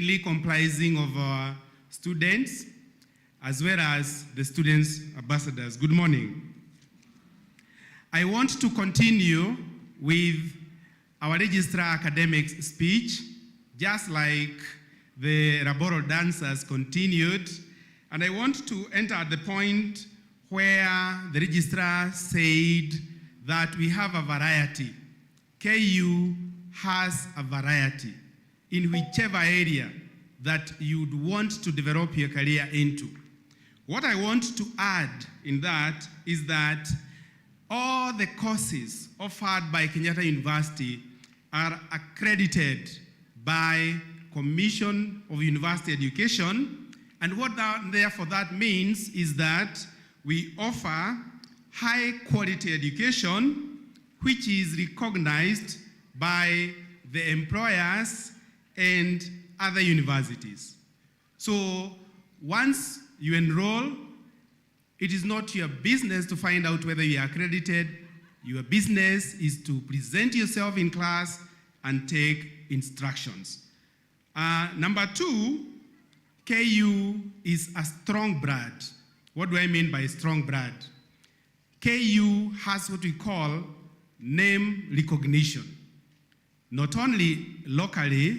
mainly comprising of our students as well as the students' ambassadors. Good morning. I want to continue with our registrar academics speech, just like the laboral dancers continued. And I want to enter at the point where the registrar said that we have a variety. KU has a variety in whichever area that you'd want to develop your career into. What I want to add in that is that all the courses offered by Kenyatta University are accredited by Commission of University Education, and what therefore that means is that we offer high quality education which is recognized by the employers and other universities. So once you enroll, it is not your business to find out whether you are accredited. Your business is to present yourself in class and take instructions. Number two, KU is a strong brand. What do I mean by strong brand? KU has what we call name recognition, not only locally,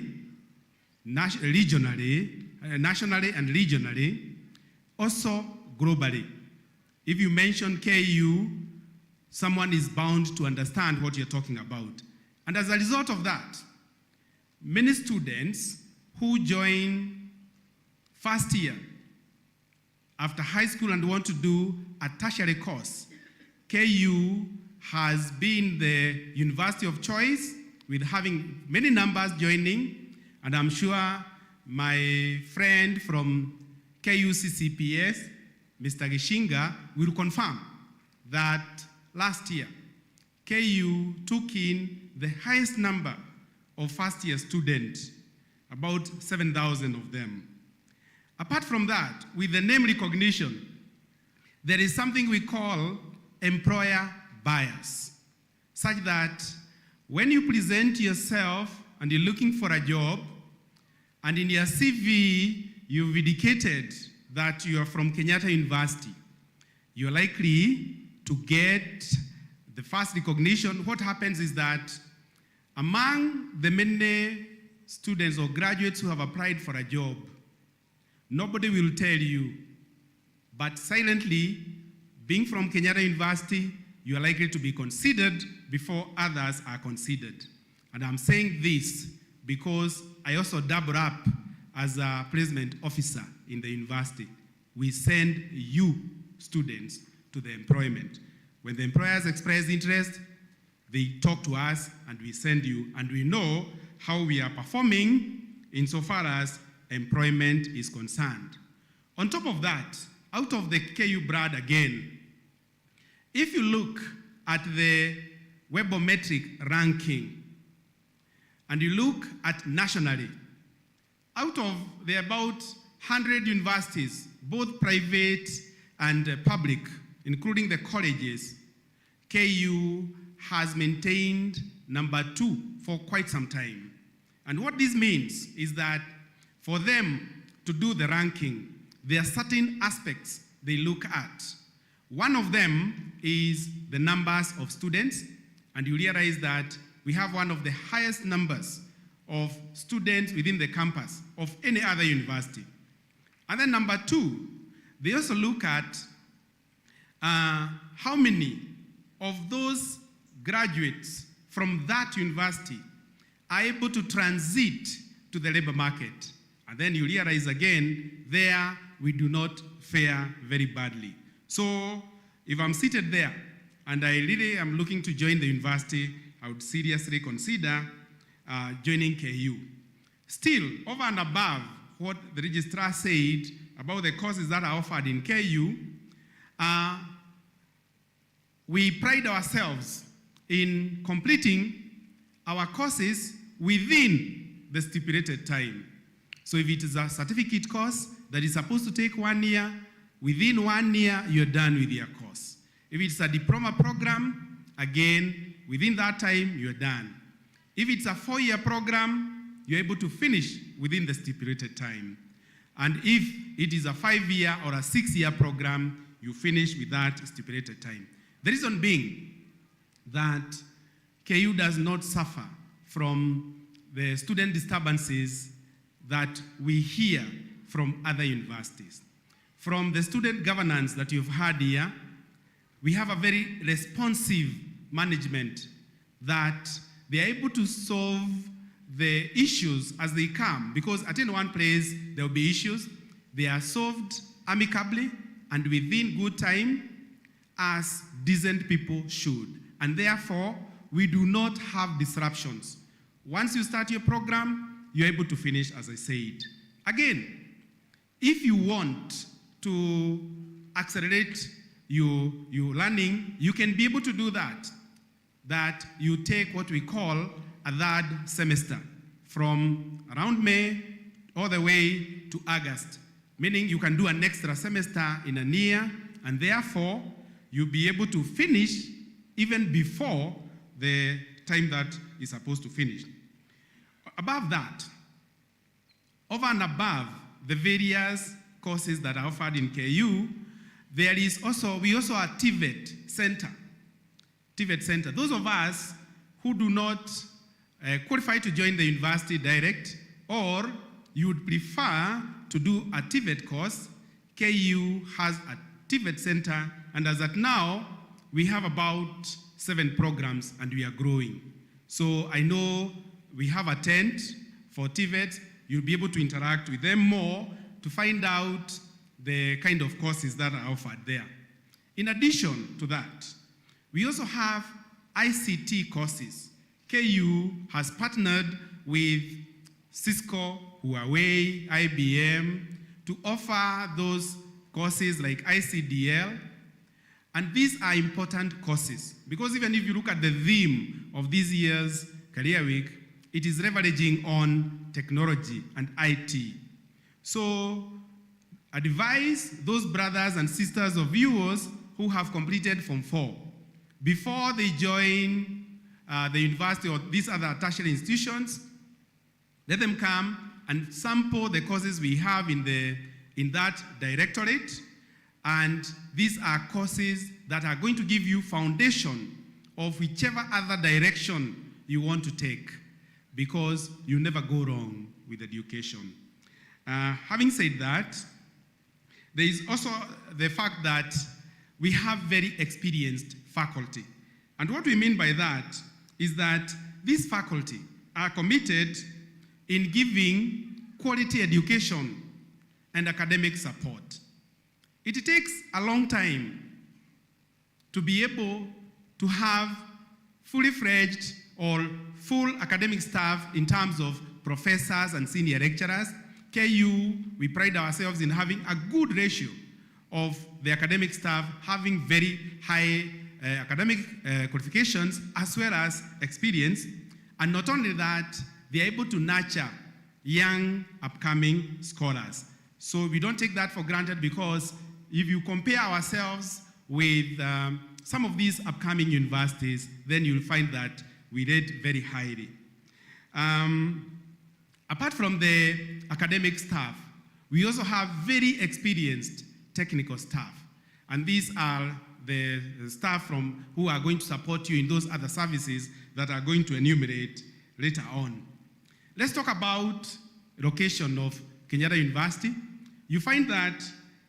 nationally and regionally, also globally. If you mention KU, someone is bound to understand what you're talking about. And as a result of that, many students who join first year after high school and want to do a tertiary course, KU has been the university of choice with having many numbers joining, and I'm sure my friend from KUCCPS, Mr. Gishinga, will confirm that last year, KU took in the highest number of first-year students, about 7,000 of them. Apart from that, with the name recognition, there is something we call employer bias, such that when you present yourself and you're looking for a job, and in your CV, you've indicated that you are from Kenyatta University, you're likely to get the first recognition. What happens is that among the many students or graduates who have applied for a job, nobody will tell you, but silently, being from Kenyatta University, you are likely to be considered before others are considered. And I'm saying this because I also double up as a placement officer in the university. We send you students to the employment. When the employers express interest, they talk to us and we send you, and we know how we are performing insofar as employment is concerned. On top of that, out of the KU brand again, if you look at the Webometric ranking and you look at nationally, out of the about 100 universities, both private and public, including the colleges, KU has maintained number 2 for quite some time. And what this means is that for them to do the ranking, there are certain aspects they look at. One of them is the numbers of students, and you realize that we have one of the highest numbers of students within the campus of any other university. And then number 2, they also look at how many of those graduates from that university are able to transit to the labor market. And then you realize again, there we do not fare very badly. So if I'm seated there and I really am looking to join the university, I would seriously consider joining KU. Still, over and above what the registrar said about the courses that are offered in KU, we pride ourselves in completing our courses within the stipulated time. So if it is a certificate course that is supposed to take 1 year, within 1 year, you're done with your course. If it's a diploma program, again, within that time, you're done. If it's a 4-year program, you're able to finish within the stipulated time. And if it is a 5-year or a 6-year program, you finish with that stipulated time. The reason being that KU does not suffer from the student disturbances that we hear from other universities. From the student governance that you've heard here, we have a very responsive management that they are able to solve the issues as they come, because at any one place there will be issues. They are solved amicably and within good time, as decent people should. And therefore, we do not have disruptions. Once you start your program, you're able to finish, as I said. Again, if you want to accelerate your learning, you can be able to do that. That you take what we call a third semester from around May all the way to August, meaning you can do an extra semester in a year, and therefore you'll be able to finish even before the time that is supposed to finish. Above that, over and above the various courses that are offered in KU, we also have TVET Center. TVET Center. Those of us who do not qualify to join the university direct, or you would prefer to do a TVET course, KU has a TVET Center, and as at now, we have about 7 programs and we are growing. So I know we have a tent for TVET. You'll be able to interact with them more to find out the kind of courses that are offered there. In addition to that, we also have ICT courses. KU has partnered with Cisco, Huawei, IBM to offer those courses like ICDL. And these are important courses because even if you look at the theme of this year's Career Week, it is leveraging on technology and IT. So advise those brothers and sisters of viewers who have completed Form 4 before they join the university or these other tertiary institutions. Let them come and sample the courses we have in that directorate, and these are courses that are going to give you foundation of whichever other direction you want to take, because you never go wrong with education. Having said that, there is also the fact that we have very experienced faculty. And what we mean by that is that these faculty are committed in giving quality education and academic support. It takes a long time to be able to have fully fledged or full academic staff in terms of professors and senior lecturers. KU, we pride ourselves in having a good ratio of the academic staff having very high academic qualifications as well as experience. And not only that, they're able to nurture young upcoming scholars. So we don't take that for granted, because if you compare ourselves with some of these upcoming universities, then you'll find that we rate very highly. Apart from the academic staff, we also have very experienced technical staff. And these are the staff who are going to support you in those other services that are going to enumerate later on. Let's talk about location of Kenyatta University. You find that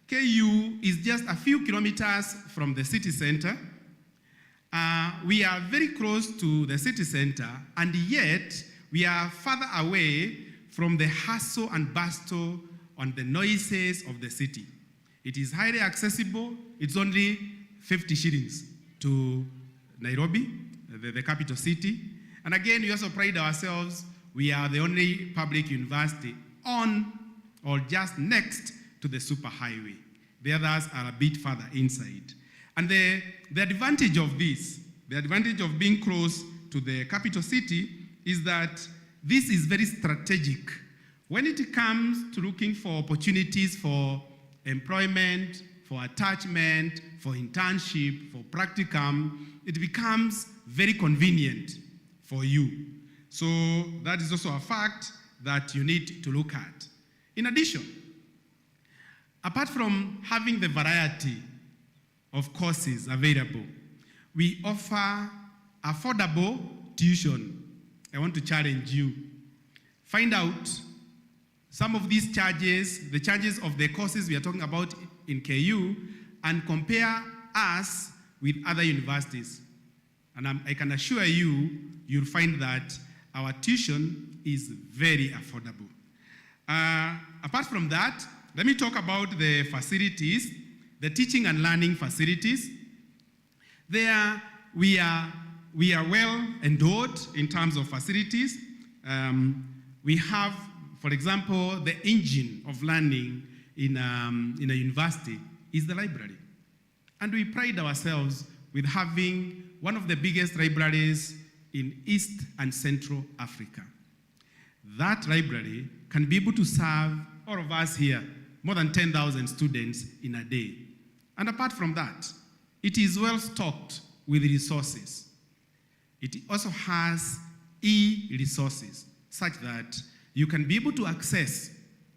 KU is just a few kilometers from the city center. We are very close to the city center, and yet we are further away from the hustle and bustle and the noises of the city. It is highly accessible. It's only 50 shillings to Nairobi, the capital city. And again, we also pride ourselves, we are the only public university on or just next to the superhighway. The others are a bit further inside. And the advantage of this, the advantage of being close to the capital city, is that this is very strategic. When it comes to looking for opportunities for employment, for attachment, for internship, for practicum, it becomes very convenient for you. So that is also a fact that you need to look at. In addition, apart from having the variety of courses available, we offer affordable tuition. I want to challenge you. Find out some of these charges, the charges of the courses we are talking about in KU, and compare us with other universities. And I can assure you, you'll find that our tuition is very affordable. Apart from that, let me talk about the facilities, the teaching and learning facilities. There, we are well endowed in terms of facilities. We have, for example, the engine of learning in a university is the library. And we pride ourselves with having one of the biggest libraries in East and Central Africa. That library can be able to serve all of us here, more than 10,000 students in a day. And apart from that, it is well stocked with resources. It also has e-resources, such that you can be able to access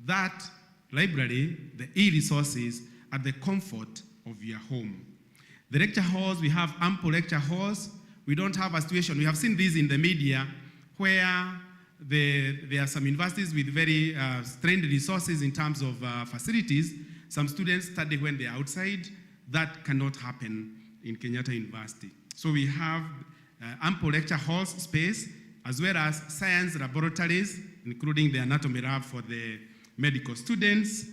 that library, the e-resources, at the comfort of your home. The lecture halls, we have ample lecture halls. We don't have a situation, we have seen this in the media, where there are some universities with very strained resources in terms of facilities. Some students study when they're outside. That cannot happen in Kenyatta University. So we have ample lecture halls space, as well as science laboratories, including the anatomy lab for the medical students,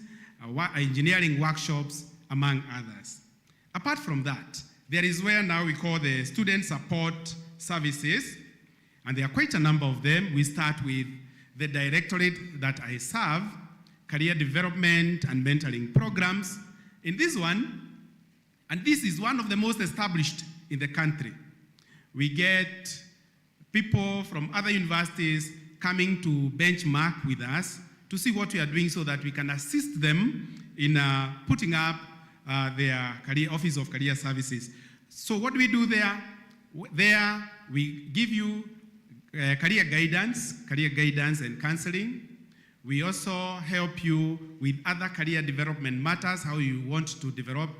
engineering workshops, among others. Apart from that, there is where now we call the student support services, and there are quite a number of them. We start with the directorate that I serve, career development and mentoring programs. In this one, and this is one of the most established in the country, we get people from other universities coming to benchmark with us to see what we are doing so that we can assist them in putting up their Office of Career Services. So what do we do there? There we give you career guidance and counseling. We also help you with other career development matters, how you want to develop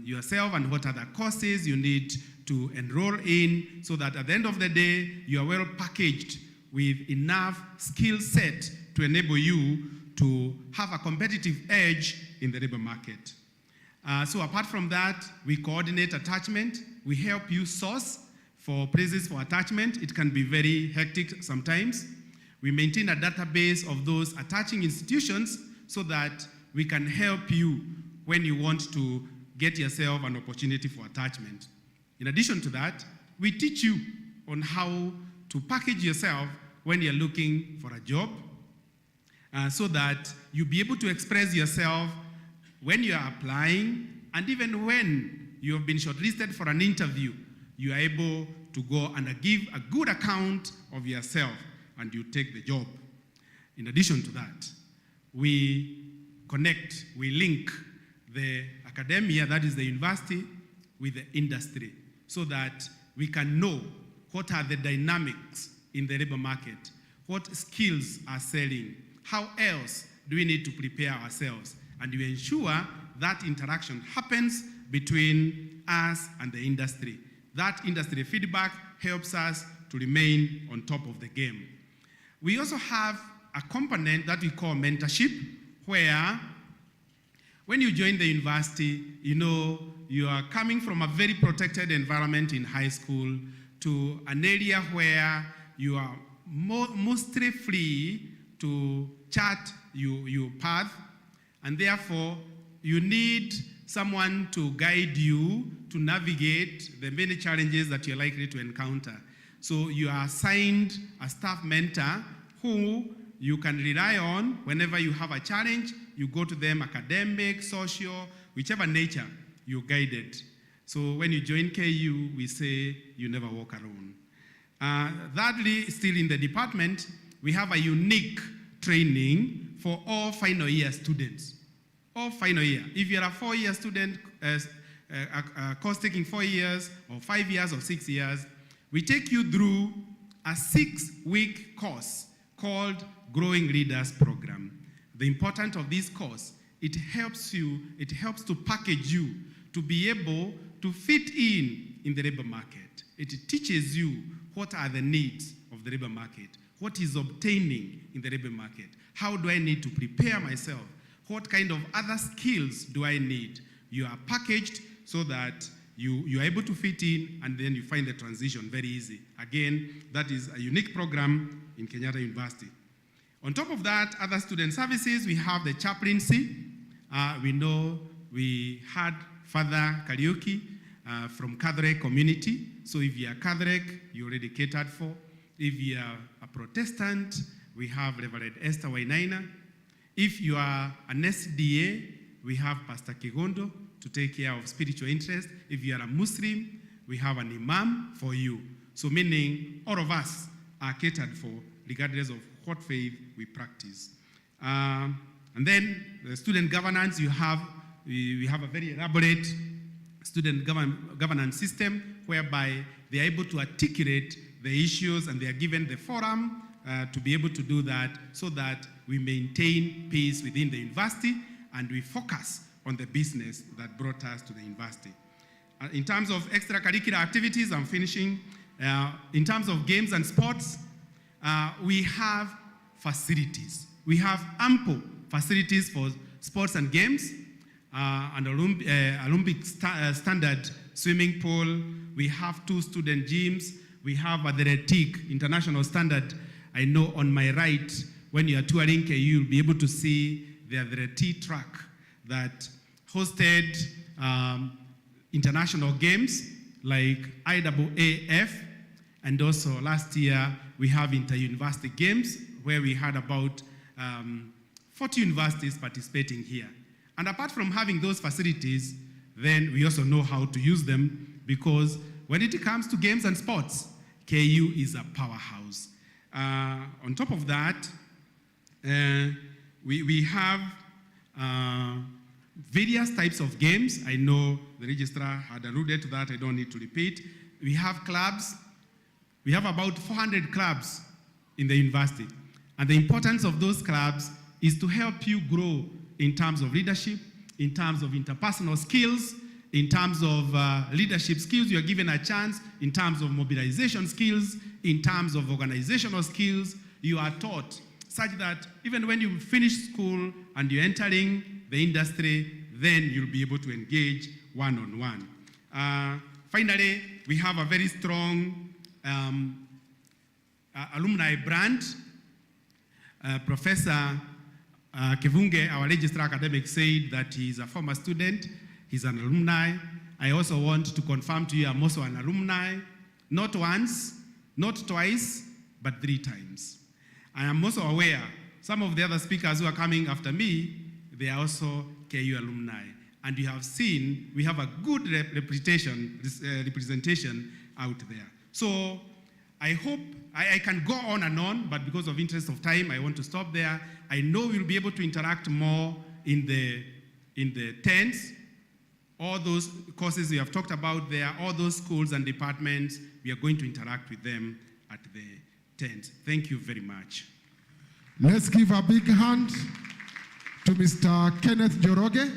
yourself and what other courses you need to enroll in, so that at the end of the day, you are well packaged with enough skill set to enable you to have a competitive edge in the labor market. So apart from that, we coordinate attachment. We help you source for places for attachment. It can be very hectic sometimes. We maintain a database of those attaching institutions so that we can help you when you want to get yourself an opportunity for attachment. In addition to that, we teach you on how to package yourself when you're looking for a job, so that you'll be able to express yourself when you are applying, and even when you have been shortlisted for an interview, you are able to go and give a good account of yourself, and you take the job. In addition to that, we link the academia, that is the university, with the industry, so that we can know what are the dynamics in the labor market, what skills are selling, how else do we need to prepare ourselves, and we ensure that interaction happens between us and the industry. That industry feedback helps us to remain on top of the game. We also have a component that we call mentorship, where when you join the university, you are coming from a very protected environment in high school to an area where you are mostly free to chart your path, and therefore you need someone to guide you to navigate the many challenges that you're likely to encounter. So you are assigned a staff mentor who you can rely on whenever you have a challenge. You go to them, academic, social, whichever nature, you're guided. So when you join KU, we say you never walk alone. Thirdly, still in the department, we have a unique training for all final year students. All final year. If you're a 4-year student, a course taking 4 years, or 5 years, or 6 years, we take you through a 6-week course called Growing Leaders Program. The importance of this course, it helps to package you to be able to fit in the labor market. It teaches you what are the needs of the labor market, what is obtaining in the labor market, how do I need to prepare myself, what kind of other skills do I need. You are packaged so that you are able to fit in, and then you find the transition very easy. Again, that is a unique program in Kenyatta University. On top of that, other student services, we have the chaplaincy. We know we had Father Karaoke from Catholic community. So if you are Catholic, you're already catered for. If you are a Protestant, we have Reverend Esther Wainaina. If you are an SDA, we have Pastor Kigondo to take care of spiritual interest. If you are a Muslim, we have an imam for you. So meaning all of us are catered for regardless of what faith we practice. And then the student governance, we have a very elaborate student governance system whereby they are able to articulate the issues and they are given the forum to be able to do that so that we maintain peace within the university and we focus on the business that brought us to the university. In terms of extracurricular activities, I'm finishing. In terms of games and sports, we have facilities. We have ample facilities for sports and games, an Olympic standard swimming pool. We have 2 student gyms. We have athletic international standard. I know on my right, when you are touring KU, you'll be able to see the athletic track that hosted international games like IAAF, and also last year we have inter-university games where we had about 40 universities participating here. And apart from having those facilities, then we also know how to use them, because when it comes to games and sports, KU is a powerhouse. On top of that, we have various types of games. I know the registrar had alluded to that. I don't need to repeat. We have clubs. We have about 400 clubs in the university. And the importance of those clubs is to help you grow in terms of leadership, in terms of interpersonal skills, in terms of leadership skills. You are given a chance in terms of mobilization skills, in terms of organizational skills. You are taught such that even when you finish school and you're entering the industry, then you'll be able to engage one-on-one. Finally, we have a very strong alumni brand. Professor Kivunge, our registrar academic, said that he's a former student, he's an alumni. I also want to confirm to you I'm also an alumni, not once, not twice, but 3 times. I am also aware some of the other speakers who are coming after me, they are also KU alumni. And you have seen we have a good representation out there. So I hope, I can go on and on, but because of interest of time, I want to stop there. I know we'll be able to interact more in the tents. All those courses we have talked about there, all those schools and departments, we are going to interact with them at the tent. Thank you very much. Let's give a big hand to Mr. Kenneth NJOROGE.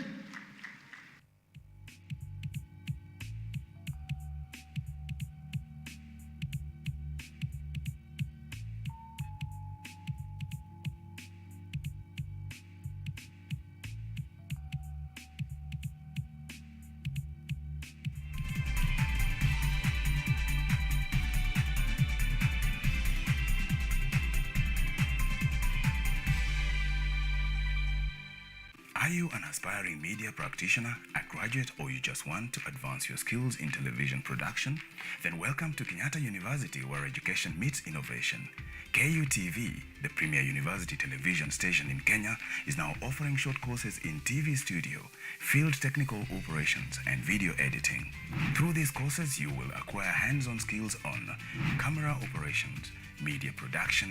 Are you an aspiring media practitioner, a graduate, or you just want to advance your skills in television production? Then welcome to Kenyatta University, where education meets innovation. KUTV, the premier university television station in Kenya, is now offering short courses in TV studio, field technical operations, and video editing. Through these courses, you will acquire hands-on skills on camera operations, media production,